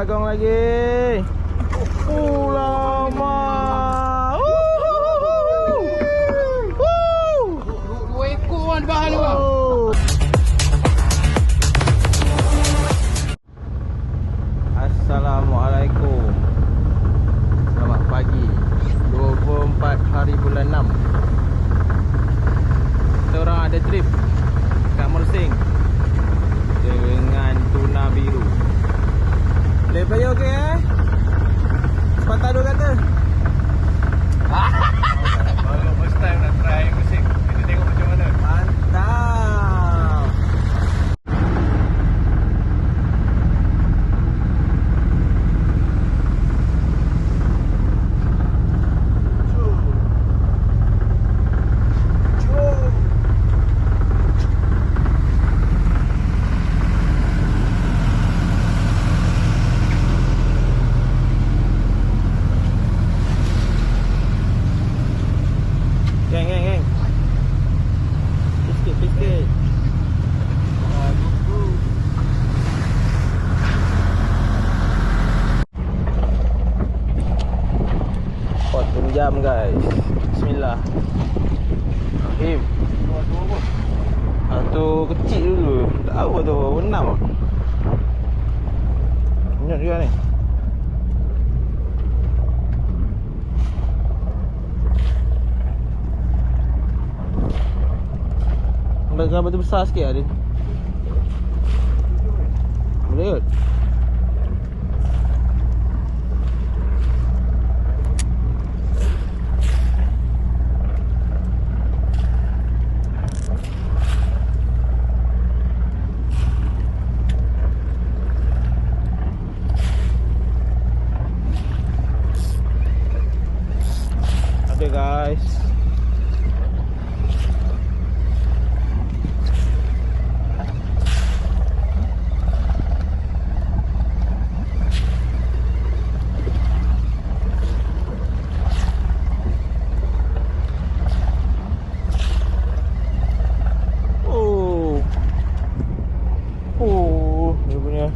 bagong lagi. Lama. Dua ekor kan bahan ni bang. Assalamualaikum. Selamat pagi. 24 hari bulan 6. Kita orang ada trip kat Mersing dengan tuna biru. Boleh play okey Sepatah dua kata. Baru first time nak try Mersing. Kita tengok macam mana. Mantap. Geng. Sikit. Potong jam guys. Bismillah. Rahim. Tu kecil dulu. Tak tahu tu benam. Minyak juga ni. Gambar tu besar sikit lah dia. Boleh kot. Ada guys. Dia punya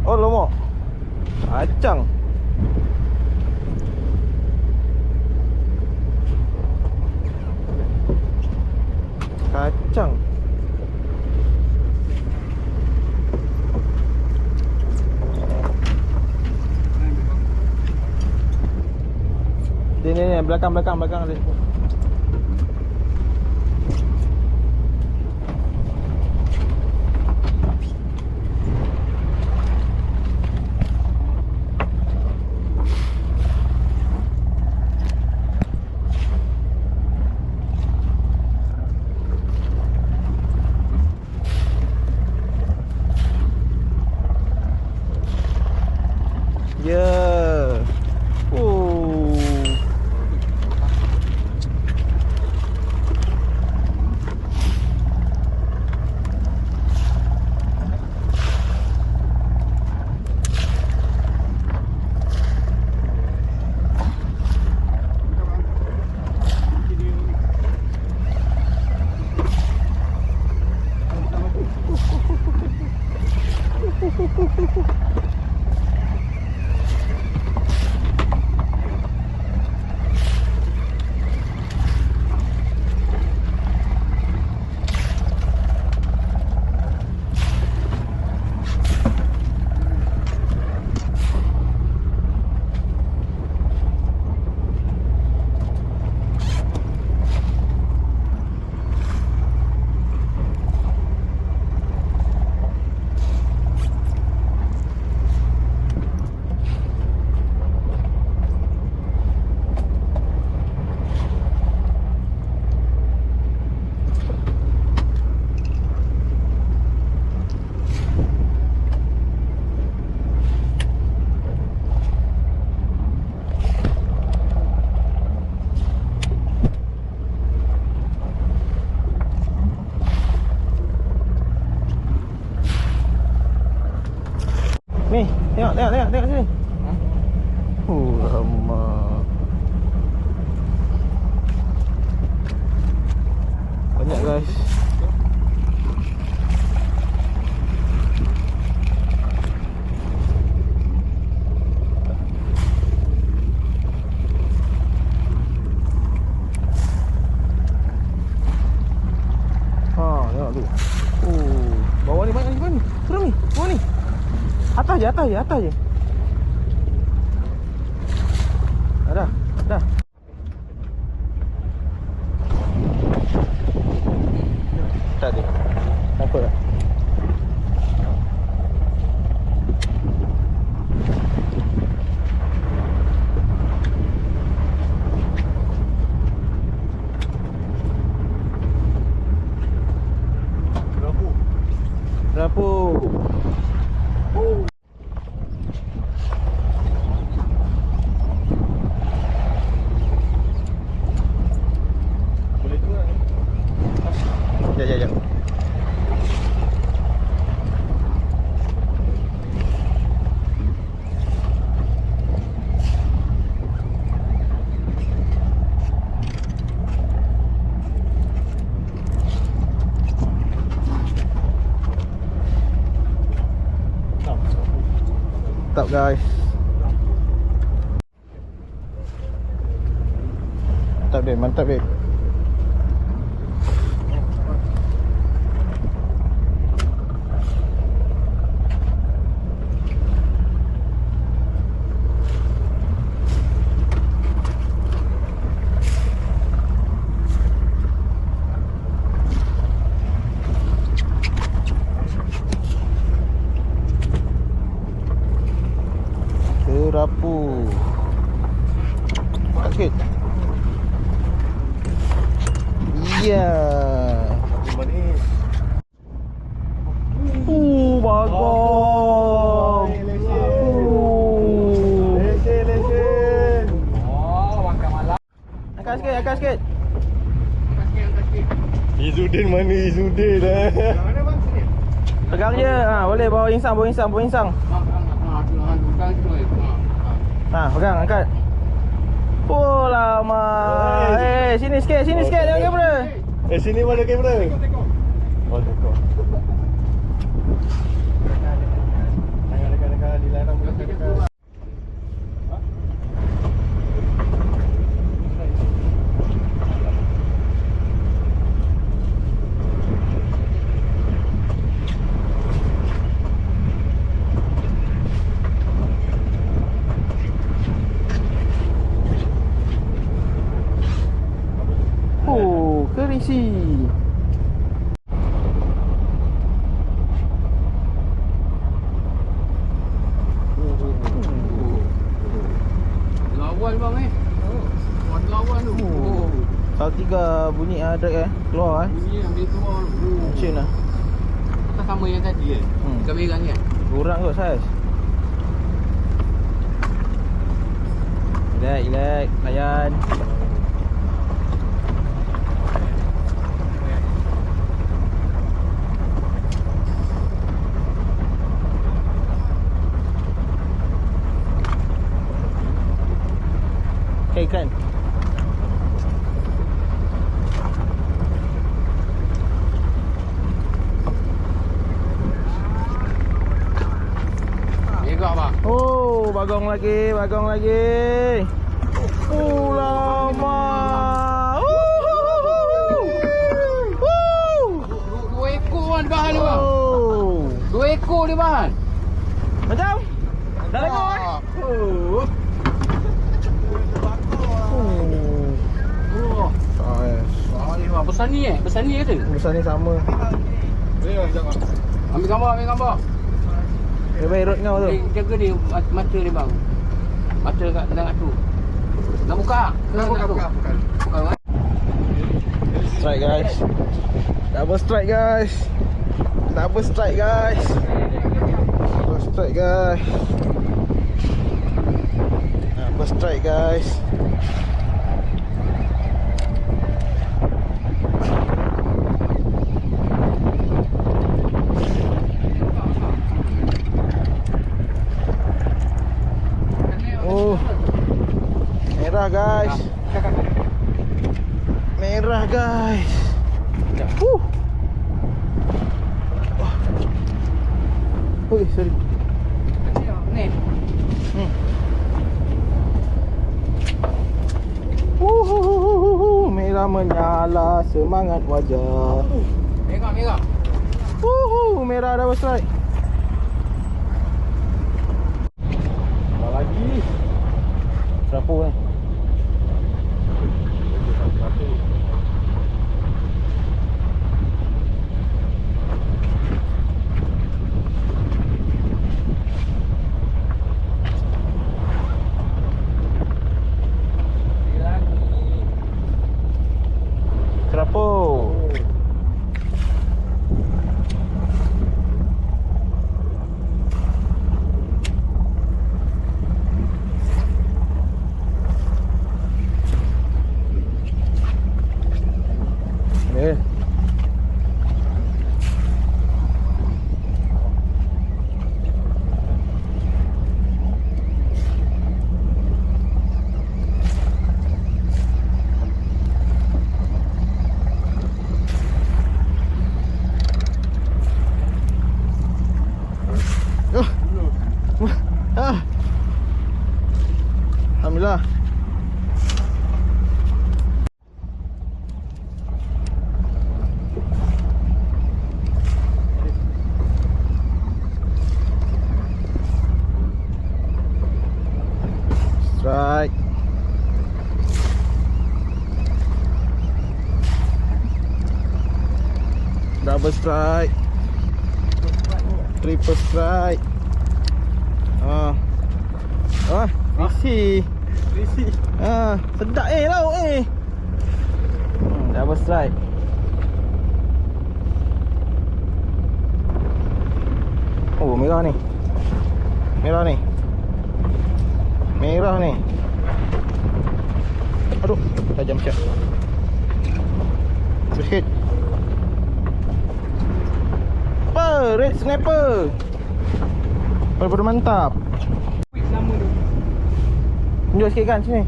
lomak acang. Kacang. Ni belakang dia. Ya. Ni, tengok sini. Lama. Banyak guys. Bawah ni banyak ni. Turun ni. Bawah ni. Atas je. Dah. Tak ada. Takut tak? Rapu. Boleh tu lah. Jap. Mantap guys. Mantap babe. Rapu. Tak sikit. Ya. Manis. Bagong. Lesen. Makan malam. Angkat sikit. Izudin mana Izudin dah. Mana bang sini? Pegang je. Boleh bawa insang. Pegang, angkat. Oh lama. Sini sikit tengok kamera. Sini mana kamera? Tengok. Oh, tengok. Dekat di lain mula dekat. Kerisi. Lawan bang lawan tu. Saltiga bunyi drag keluar Bunyi ambil keluar. Cun lah. Tak sama yang tadi Ikan merah ni Kurang kot saiz. Relax layan. Ikan. Megak bang. Oh, bagong lagi. Lama. Dua ekor bang di bahan ni bang. 2 ekor di bahan. Macam? Dah tengok Besar ni kata? Besar ni sama. Ambil gambar. Dia baik road kau tu. Jaga dia mata dia bang. Mata kat tengah tu. Nak buka? Buka. Strike guys. Double strike guys. Oh. Merah guys. Oi, sorry. Ni. Merah menyala semangat wajah. Merah. Wuhu. Merah double strike. Apa lagi? Serapu ni. Serapu. Eh. Ah. Alhamdulillah. Strike. Double strike. Triple strike. Risi. Sedap lauk double strike. Oh, merah ni. Merah ni. Merah ni. Aduh, tajam siap. Berhit. Apa? Red snapper. Betul-betul mantap. Tunjuk sikit kan sini.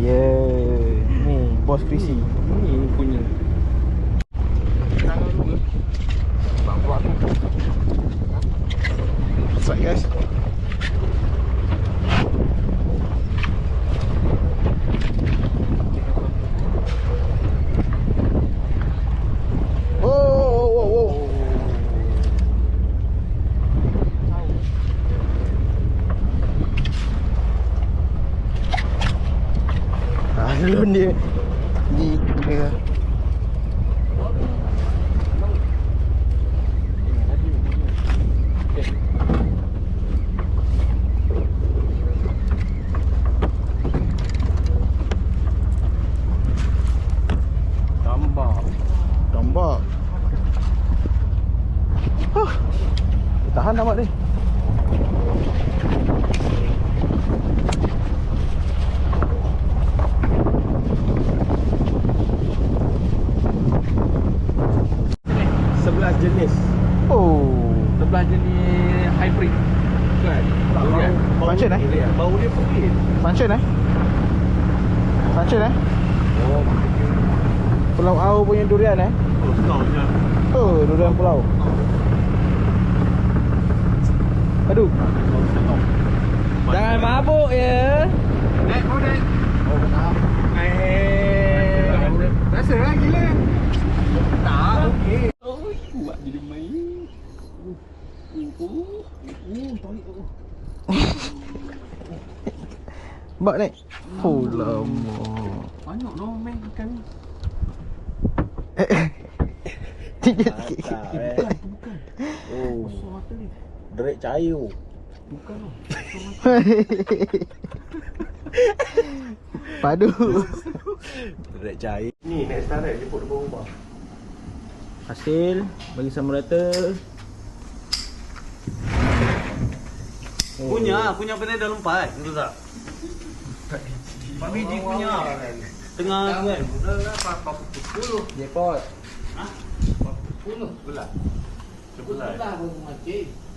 Yeah. Ni bos Krisi. Ni punya. Tangan dulu. Bawa aku. Strike guys. Belum dia di dia. Tambak. Tahan tambak ni. Jenis. Oh, 11 jenis hybrid. Kan? Function Bau dia perit. Function Function Oh, Pulau Au punya durian oh, sedapnya. Oh, durian pulau. Aduh. Jangan mabuk ya. Naik. Oh, tak. Rasa lah gila. Tak, okey. Buat bila main. Bak naik. Oh lama. Banyak no main ikan ni. Sikit. Bukan. Oh, Besar mata ni. derek cair. Bukan no. Padu. Derek cair. Ni next tarik dia put depan rumah. Hasil bagi sama rata. Punya benar dah lompat, betul tak? Pak biji punya. Tengah kan. Dah 10. Jackpot. Ha? 10. Belah. Sebelah. Belah pun macam.